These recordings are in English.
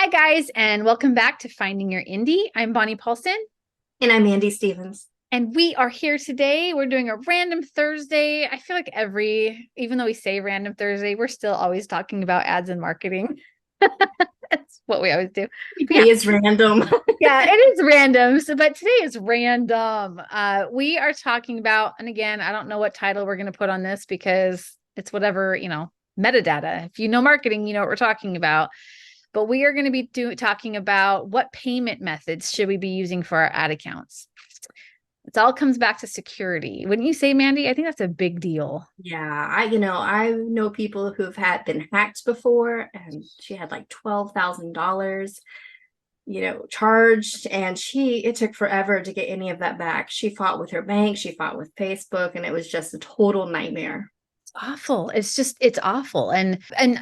Hi, guys, and welcome back to Finding Your Indie. I'm Bonnie Paulson, And I'm Andy Stevens. and we are here today. We're doing a random Thursday. I feel like even though we say random Thursday, we're still always talking about ads and marketing. That's what we always do. But Today is random. yeah, it is random. So, but today is random. We are talking about, and again, I don't know what title we're going to put on this because it's whatever, metadata. If you know marketing, you know what we're talking about. But we are going to be talking about what payment methods should we be using for our ad accounts. It all comes back to security. Wouldn't you say, Mandy? I think that's a big deal. Yeah, I know people who've had been hacked before, and she had like $12,000, charged, and it took forever to get any of that back. She fought with her bank, she fought with Facebook, and it was just a total nightmare. It's awful. It's awful. And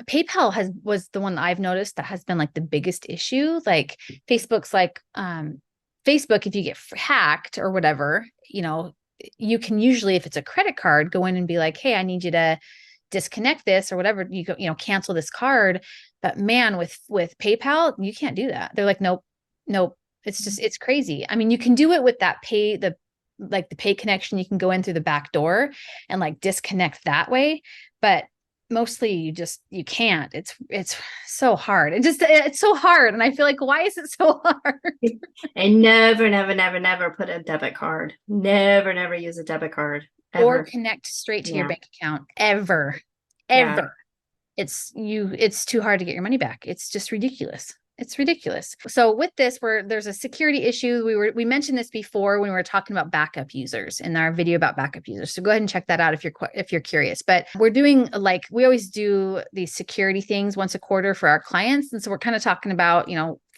PayPal was the one that I've noticed that has been like the biggest issue. Like Facebook's like Facebook, if you get hacked or whatever, you can usually, if it's a credit card, go in and be like, hey, I need you to disconnect this or whatever, cancel this card. But man, with PayPal, you can't do that. They're like, nope, nope. It's crazy. I mean, you can do it with that the pay connection. You can go in through the back door and like disconnect that way. But mostly you can't. It's so hard. It's so hard. And I feel like, why is it so hard? And never, never, never, never put a debit card. Never, never use a debit card Or ever. connect straight to your Yeah. bank account ever. Yeah. Ever. It's too hard to get your money back. It's just ridiculous. It's ridiculous. So with this, where there's a security issue, we mentioned this before when we were talking about backup users in our video about backup users. So go ahead and check that out if you're curious. But we're doing, like, we always do these security things once a quarter for our clients, and so we're kind of talking about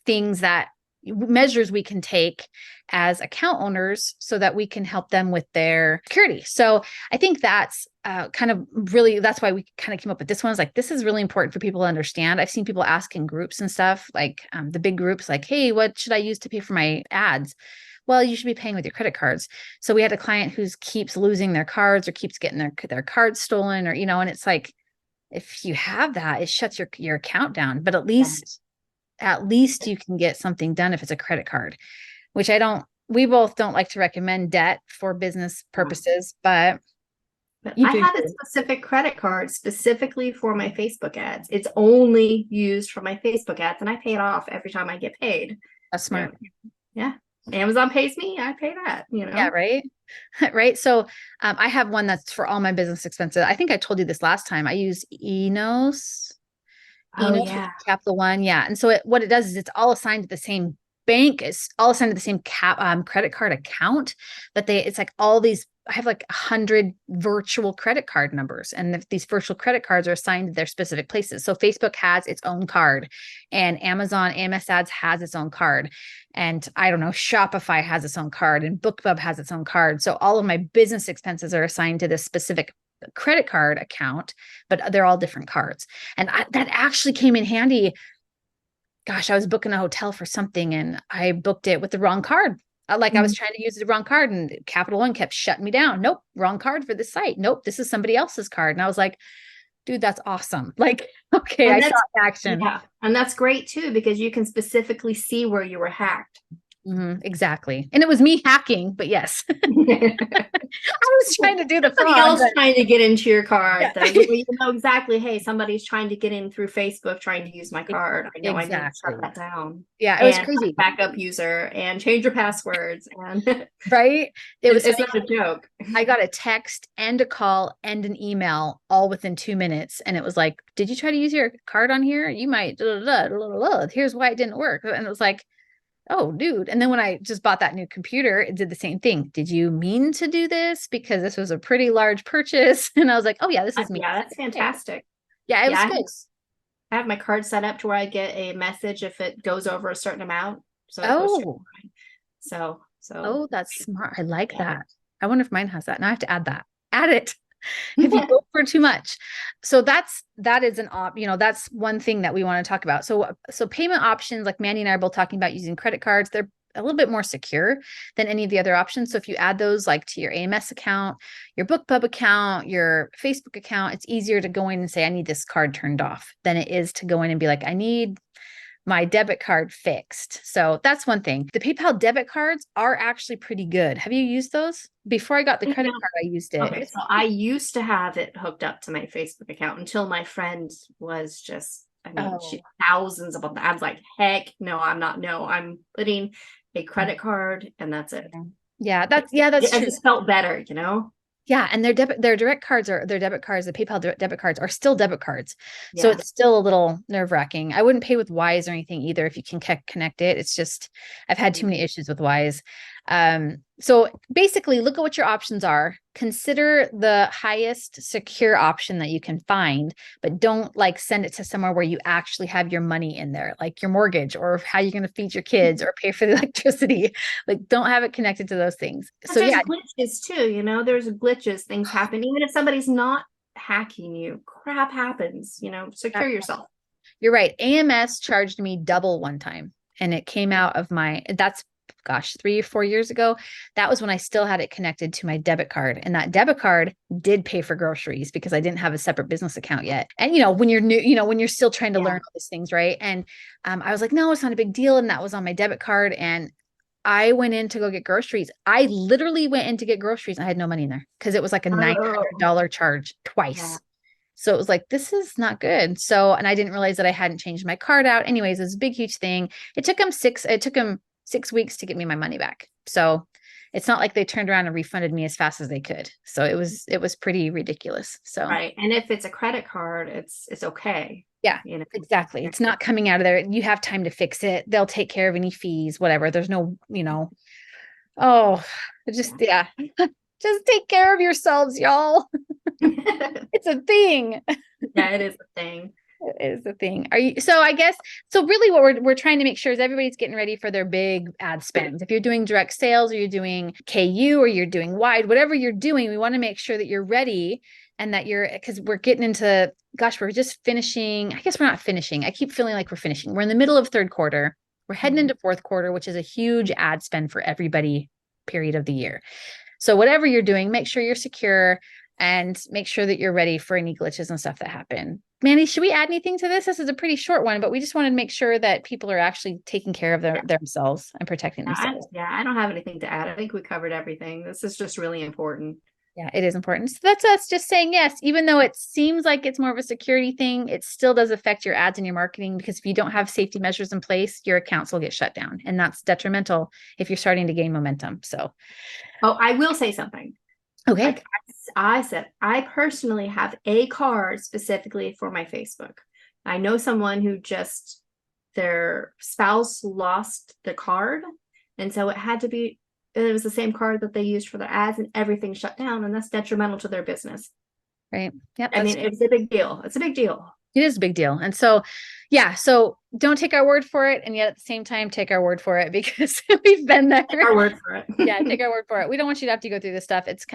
things that measures we can take as account owners so that we can help them with their security. So I think that's that's why we kind of came up with this one. Is like, this is really important for people to understand. I've seen people ask in groups and stuff, like the big groups, like, hey, what should I use to pay for my ads? Well, you should be paying with your credit cards. So we had a client who keeps losing their cards or keeps getting their cards stolen, or and it's like, if you have that, it shuts your account down. But at least you can get something done if it's a credit card, which we both don't like to recommend debt for business Yeah. purposes, but But you I do. had a specific credit card specifically for my Facebook ads. It's only used for my Facebook ads, and I pay it off every time I get paid. That's So, smart. yeah, Amazon pays me, I pay that, Yeah, right. Right. So I have one that's for all my business expenses. I think I told you this last time. I use Oh, Enos with yeah. Capital One. Yeah. And so what it does is it's all assigned to the same bank. It's all assigned to the same credit card account, but it's like all these. I have like 100 virtual credit card numbers, and these virtual credit cards are assigned to their specific places. So Facebook has its own card, and Amazon AMS Ads has its own card, and I don't know, Shopify has its own card, and BookBub has its own card. So all of my business expenses are assigned to this specific credit card account, but they're all different cards. And that actually came in handy. Gosh, I was booking a hotel for something and I booked it with the wrong card. Like, I was Mhm. trying to use the wrong card, and Capital One kept shutting me down. Nope, wrong card for this site. Nope, this is somebody else's card. And I was like, dude, that's awesome. Like, okay, I And saw that's, action. yeah, and that's great too, because you can specifically see where you were hacked. Exactly. And it was me hacking, but yes, I was trying to do the Somebody fraud, else but trying to get into your card, yeah. though. You know exactly, hey, somebody's trying to get in through Facebook, trying to use my card. I know I need to shut Exactly. that down. Yeah, it was And crazy, backup user and change your passwords. And right? It was it's not a joke. I got a text and a call and an email all within 2 minutes. And it was like, did you try to use your card on here? You might, here's why it didn't work. And it was like, oh, dude. And then when I just bought that new computer, it did the same thing. Did you mean to do this? Because this was a pretty large purchase. And I was like, oh, yeah, this is me. Yeah, that's Okay. fantastic. Yeah, it Yeah, was good. I have my card set up to where I get a message if it goes over a certain amount. So it goes straight. Oh, So oh, that's smart. I like yeah. that. I wonder if mine has that. Now I have to add that. Add it. If you go for too much. So that is that's one thing that we want to talk about. So payment options, like Mandy and I are both talking about using credit cards, they're a little bit more secure than any of the other options. So if you add those like to your AMS account, your BookBub account, your Facebook account, it's easier to go in and say, I need this card turned off than it is to go in and be like, I need my debit card fixed. So that's one thing. The PayPal debit cards are actually pretty good. Have you used those? Before I got the credit card, I used it. Okay, so I used to have it hooked up to my Facebook account until my friend was just, I mean, she thousands of them. I was like, heck no, I'm not. No, I'm putting a credit card and that's it. Yeah, that's true. It just felt better, you know? Yeah, and their direct cards are their debit cards, the PayPal debit cards are still debit cards. So Yeah. it's still a little nerve-wracking. I wouldn't pay with Wise or anything either if you can connect it. It's just I've had too many issues with Wise. So basically look at what your options are. Consider the highest secure option that you can find, but don't like send it to somewhere where you actually have your money in there, like your mortgage or how you're going to feed your kids or pay for the electricity. Like don't have it connected to those things. But So there's yeah, glitches too, you know, there's glitches, things happen. Even if somebody's not hacking you, crap happens, you know, secure yourself. you're right. AMS charged me double one time and it came out of that's gosh, 3 or 4 years ago. That was when I still had it connected to my debit card. And that debit card did pay for groceries because I didn't have a separate business account yet. And, when you're new, when you're still trying to learn all these things, right? And I was like, no, it's not a big deal. And that was on my debit card. And I went in to go get groceries. I literally went in to get groceries. I had no money in there because it was like a $900 charge twice. Yeah. So it was like, this is not good. So, and I didn't realize that I hadn't changed my card out. Anyways, it was a big, huge thing. It took them 6 weeks to get me my money back. So it's not like they turned around and refunded me as fast as they could. So it was pretty ridiculous. So right. And if it's a credit card, it's okay. Yeah, exactly. It's not coming out of there. You have time to fix it. They'll take care of any fees, whatever. There's no, just take care of yourselves, y'all. It's a thing. Yeah, it is a thing. It is the thing. So really what we're trying to make sure is everybody's getting ready for their big ad spends. If you're doing direct sales or you're doing KU or you're doing wide, whatever you're doing, we want to make sure that you're ready and that because we're getting into, we're just finishing. I guess we're not finishing. I keep feeling like we're finishing. We're in the middle of third quarter. We're heading into fourth quarter, which is a huge ad spend for everybody period of the year. So whatever you're doing, make sure you're secure and make sure that you're ready for any glitches and stuff that happen. Manny, should we add anything to this? This is a pretty short one, but we just wanted to make sure that people are actually taking care of themselves and protecting themselves. I don't have anything to add. I think we covered everything. This is just really important. Yeah, it is important. So that's us just saying, yes, even though it seems like it's more of a security thing, it still does affect your ads and your marketing because if you don't have safety measures in place, your accounts will get shut down. And that's detrimental if you're starting to gain momentum. So, I will say something. Okay. Like I said, I personally have a card specifically for my Facebook. I know someone who their spouse lost the card. And so it was the same card that they used for their ads and everything shut down. And that's detrimental to their business. Right. Yep. I mean, it's a big deal. It's a big deal. It is a big deal. And so, so don't take our word for it. And yet at the same time, take our word for it because we've been there. Take our word for it. Yeah, take our word for it. We don't want you to have to go through this stuff. It's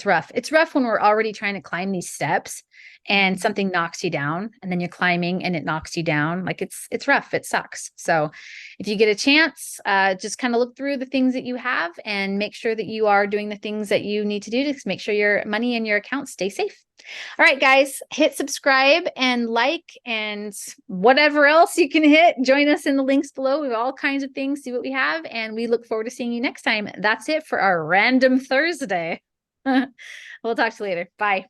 rough. It's rough when we're already trying to climb these steps and something knocks you down and then you're climbing and it knocks you down. Like it's rough. It sucks. So if you get a chance, just kind of look through the things that you have and make sure that you are doing the things that you need to do to make sure your money and your account stay safe. All right, guys, hit subscribe and like and whatever else you can hit. Join us in the links below. We have all kinds of things, see what we have, and we look forward to seeing you next time. That's it for our random Thursday. We'll talk to you later. Bye.